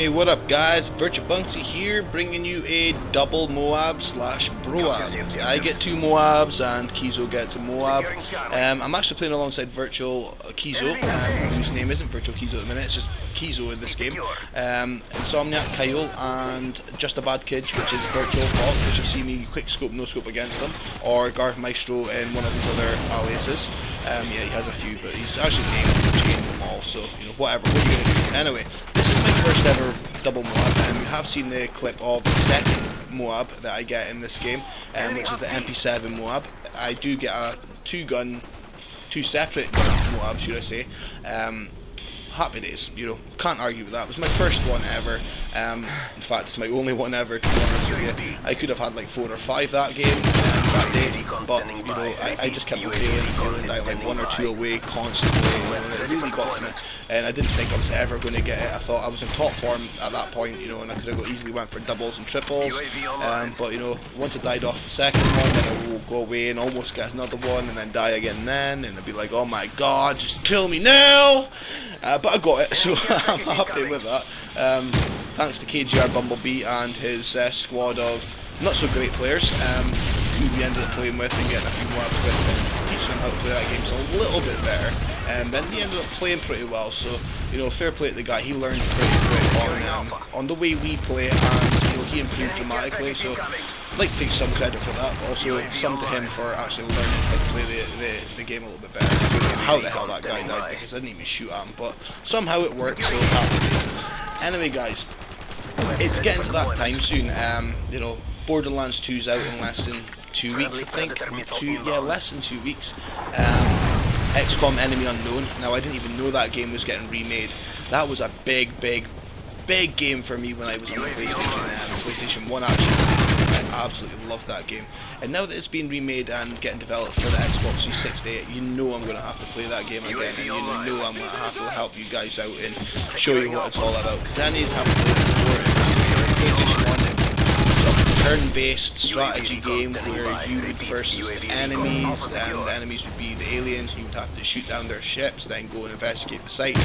Hey, what up guys, Bunksy here, bringing you a double Moab slash Broab. I get 2 Moabs and Kizo gets a Moab. I'm actually playing alongside Virtual Kizo, whose name isn't Virtual Kizo at the minute, it's just Kizo in this game. Insomniac Kyle and Just a Bad Kid, which is Virtual Hawk, which you see me quick scope, no scope against them, or Garth Maestro in one of his other aliases. Yeah, he has a few, but he's actually named them all, so, you know, whatever, what are you going to do? Anyway, this is my first ever double Moab, and you have seen the clip of the second Moab that I get in this game, which is the MP7 Moab. I do get a 2 separate Moabs, should I say. Happy days, you know, can't argue with that. It was my first one ever. In fact, it's my only one ever, to be honest with you. I could have had like 4 or 5 that game that day, but you know, I just kept on playing and I like 1 or 2 away constantly, and it really got to me. And I didn't think I was ever going to get it. I thought I was in top form at that point, you know, and I could have easily went for doubles and triples. But you know, once I died off the second one, then I will go away and almost get another one, and then die again then, and I'd be like, oh my god, just kill me now! But I got it, so I'm happy with that. Thanks to KGR Bumblebee and his squad of not so great players, who we ended up playing with and getting a few more with and teaching them how to play that game so a little bit better. And then he ended up playing pretty well, so you know, fair play to the guy. He learned pretty quick on the way we play, and you know, he improved dramatically. So I'd like to take some credit for that, but also some to him for actually learning how to play the game a little bit better. I don't know how the hell that guy died because I didn't even shoot at him, but somehow it worked. So happy. Anyway, guys, it's getting to that time soon. You know, Borderlands 2's out in less than 2 weeks, I think. Less than 2 weeks. XCOM Enemy Unknown. Now, I didn't even know that game was getting remade. That was a big game for me when I was on the PlayStation 1 actually. I absolutely loved that game. And now that it's been remade and getting developed for the Xbox 360, you know I'm going to have to play that game again, and you know I'm going to have to help you guys out and show you what it's all about. Because I need to have played it before. PlayStation 1, turn-based strategy game where you would versus enemies, and the enemies would be the aliens. You would have to shoot down their ships, then go and investigate the site,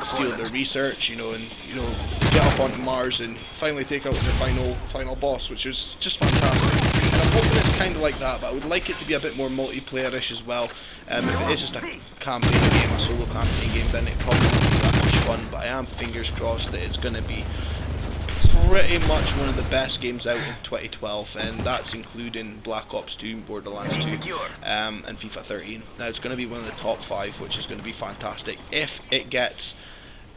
steal their research, you know, and you know, get up onto Mars and finally take out the final boss, which is just fantastic. And I'm hoping it's kind of like that, but I would like it to be a bit more multiplayer-ish as well. If it is just a campaign game, a solo campaign game, then it probably won't be that much fun. But I am fingers crossed that it's going to be pretty much one of the best games out in 2012, and that's including Black Ops 2, Borderlands 2, and FIFA 13. Now it's going to be one of the top 5, which is going to be fantastic if it gets,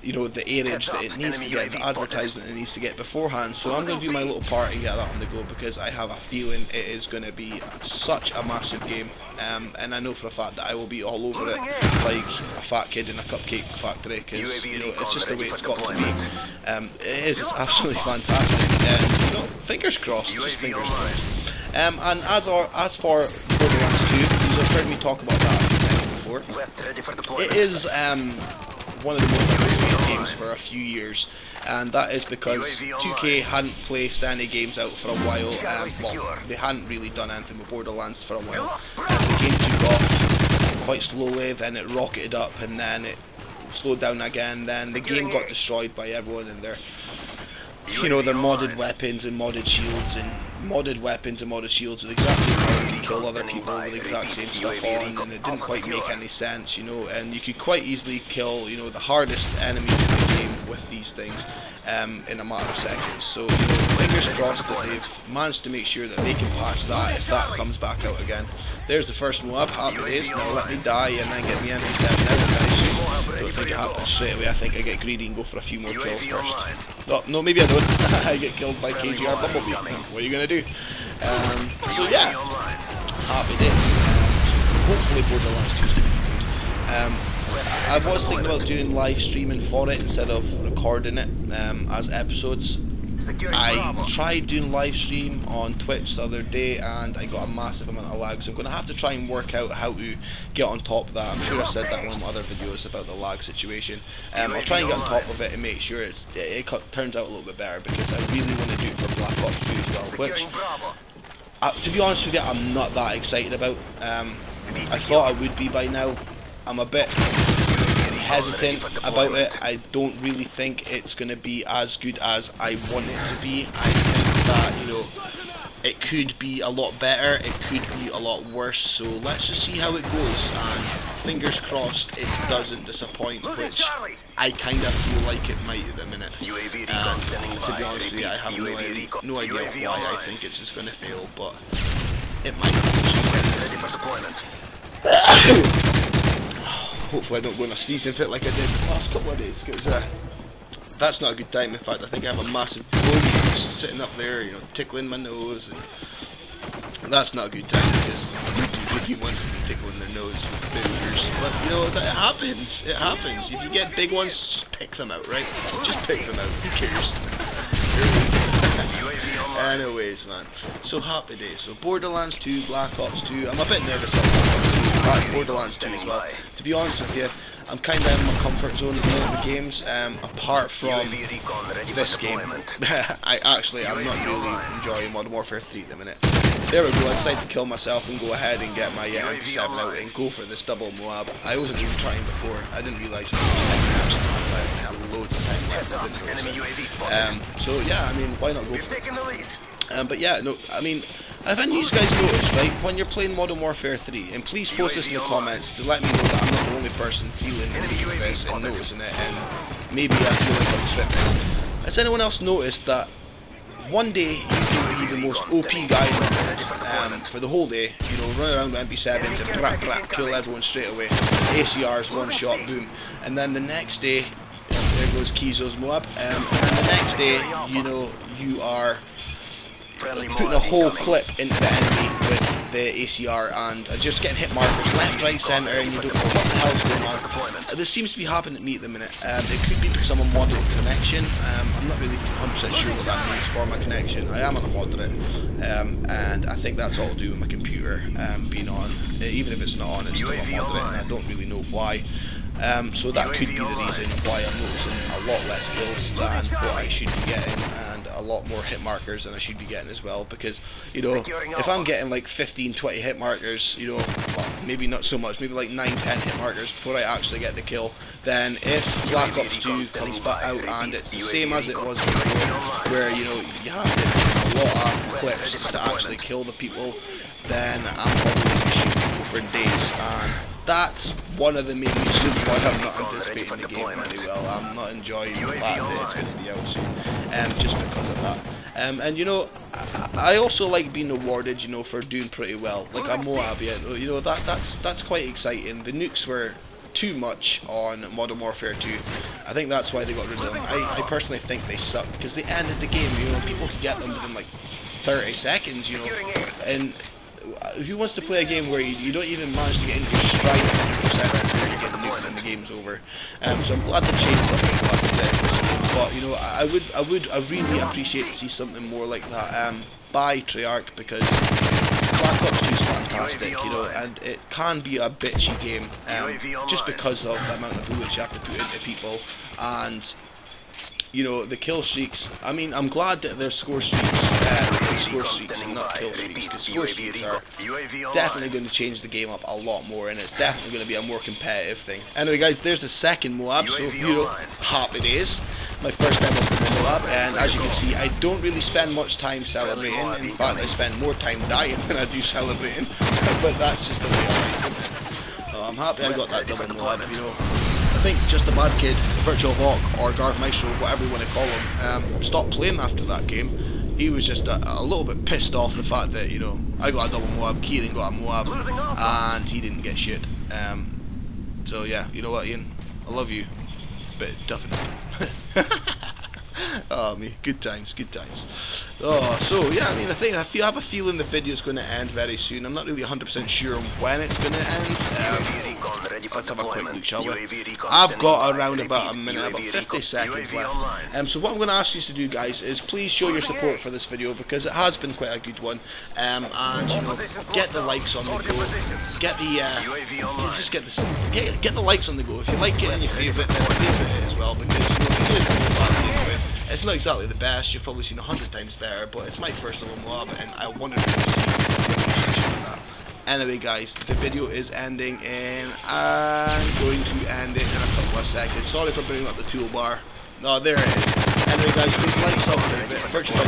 you know, the airage that it needs to get, the advertisement it needs to get beforehand. So I'm going to do my little part and get that on the go, because I have a feeling it is going to be such a massive game, and I know for a fact that I will be all over it like a fat kid in a cupcake factory, because you know, it's just the way it's got to be. It's absolutely fantastic, and you know, fingers crossed, just fingers crossed. And as for Borderlands 2, you've heard me talk about that a few times before. It is one of the most anticipated games for a few years, and that is because 2K hadn't placed any games out for a while. Well, they hadn't really done anything with Borderlands for a while. The game took off quite slowly, then it rocketed up, and then it slowed down again. Then the game got destroyed by everyone in their, you know, their modded weapons and modded shields, and modded shields with exactly how you can kill other people with the exact same stuff on, and it didn't quite make any sense, you know, and you could quite easily kill, you know, the hardest enemies in the game with these things in a matter of seconds. So, you know, fingers crossed that they've managed to make sure that they can patch that if that comes back out again. There's the first Moab, happy days. Now let me die and then get the MP7 out guys. Don't think it happens straight away. I think I get greedy and go for a few more kills first. Oh, no, maybe I don't. I get killed by KGR Bumblebee. What are you going to do? So yeah, happy days. Hopefully Borderlands 2 is going to be good. I was thinking about doing live streaming for it instead of recording it as episodes. I tried doing live stream on Twitch the other day and I got a massive amount of lag, so I'm going to have to try and work out how to get on top of that. I'm sure I said that in one of my other videos about the lag situation. I'll try and get on top of it and make sure it turns out a little bit better, because I really want to do it for Black Ops 2 as well, which, to be honest with you, I'm not that excited about. I thought I would be by now. I'm a bit hesitant about it. I don't really think it's going to be as good as I want it to be. I think that, you know, it could be a lot better, it could be a lot worse, so let's just see how it goes, and fingers crossed it doesn't disappoint, which I kind of feel like it might at the minute. To be honest with you, I have no idea why I think it's just going to fail, but it might. Hopefully I don't go in a sneezing fit like I did the last couple of days, because that's not a good time. In fact, I think I have a massive bug sitting up there, you know, tickling my nose, and that's not a good time, because you want to be tickling their nose with boogers. But you know, that happens. It happens. If you get big ones, just pick them out, right? Just pick them out. Who cares? Anyways, man. So happy days. So Borderlands 2, Black Ops 2. I'm a bit nervous about Borderlands 2 as well. To be honest with you, I'm kind of in my comfort zone at the moment with games, apart from this game. I'm not really enjoying Modern Warfare 3 at the minute. There we go, I decided to kill myself and go ahead and get my MP7 out and go for this double Moab. I wasn't even trying before, I didn't realise I had loads of time left. So yeah, I mean, why not go for it? But yeah, no, I mean, have any of you guys noticed, right, when you're playing Modern Warfare 3, and please post this in the comments to let me know that I'm not the only person feeling this and noticing it, and maybe I feel like I'm tripping. Has anyone else noticed that one day you can be the most OP guy in the world, for the whole day, you know, run around with MP7s and brap brap, kill everyone straight away, ACRs, one shot, boom, and then the next day, there goes Kizo's Moab, and the next day, you know, you are putting a whole clip into the enemy with the ACR and just getting hit markers left, right, centre, and you don't know what the hell's going on. This seems to be happening to me at the minute. It could be because I'm on moderate connection. I'm not really 100% sure what that means for my connection. I am on a moderate, and I think that's all to do with my computer being on. Even if it's not on, it's still on moderate, and I don't really know why. So that could be the reason why I'm noticing a lot less kills than what I should be getting, and a lot more hit markers than I should be getting as well, because, you know, if I'm getting like 15-20 hit markers, you know, well, maybe not so much, maybe like 9-10 hit markers before I actually get the kill, then if Black Ops 2 comes back out and it's the same as it was before, where, you know, you have to do a lot of clips to actually kill the people, then I'm probably going to be shooting for days, and that's one of the main reasons why I'm not anticipating the game really well. I'm not enjoying the fact that it's going to be out soon, just because of that. And you know, I also like being awarded, you know, for doing pretty well. Like I'm Moab, you know, that's quite exciting. The nukes were too much on Modern Warfare 2. I think that's why they got rid of them. I personally think they suck because they ended the game. You know, people can get them within like 30 seconds. You know, and who wants to play a game where you don't even manage to get into your stride 100% before you get nuked and the game's over? So I'm glad they changed something, but you know, I really appreciate to see something more like that by Treyarch, because Black Ops 2 is fantastic, you know, and it can be a bitchy game just because of the amount of bullets you have to put into people, and you know, the kill streaks. I mean, I'm glad that there's score streaks and not kill streaks, because score streaks are definitely going to change the game up a lot more, and it's definitely going to be a more competitive thing. Anyway guys, there's the second Moab, so you know, happy days. My first time up with the Moab, and as you can see, I don't really spend much time celebrating. In fact, I spend more time dying than I do celebrating, but that's just the way I like it. So I'm happy I got that double Moab, you know. I think Just a Bad Kid, Virtual Hawk, or Garth Maestro, whatever you want to call him, stopped playing after that game. He was just a little bit pissed off the fact that, you know, I got a double Moab, Kieran got a Moab, and he didn't get shit. So yeah, you know what, Ian, I love you, but toughen up. Oh me, good times, good times. Oh, so yeah, I mean, I have a feeling the video is going to end very soon. I'm not really 100% sure when it's going to end. Let's have a quick look, shall we? I've got around about a minute, about 50 seconds left. So what I'm going to ask you to do, guys, is please show your support for this video, because it has been quite a good one. And you know, get the likes on the go. Get the get the likes on the go. If you like it and you favourite it as well, because you know, it's not exactly the best. You've probably seen 100 times better, but it's my first little Moab, and I wanted to see that. Anyway guys, the video is ending and I'm going to end it in a couple of seconds. Sorry for bringing up the toolbar. No, there it is. Anyway guys, please like, subscribe, virtual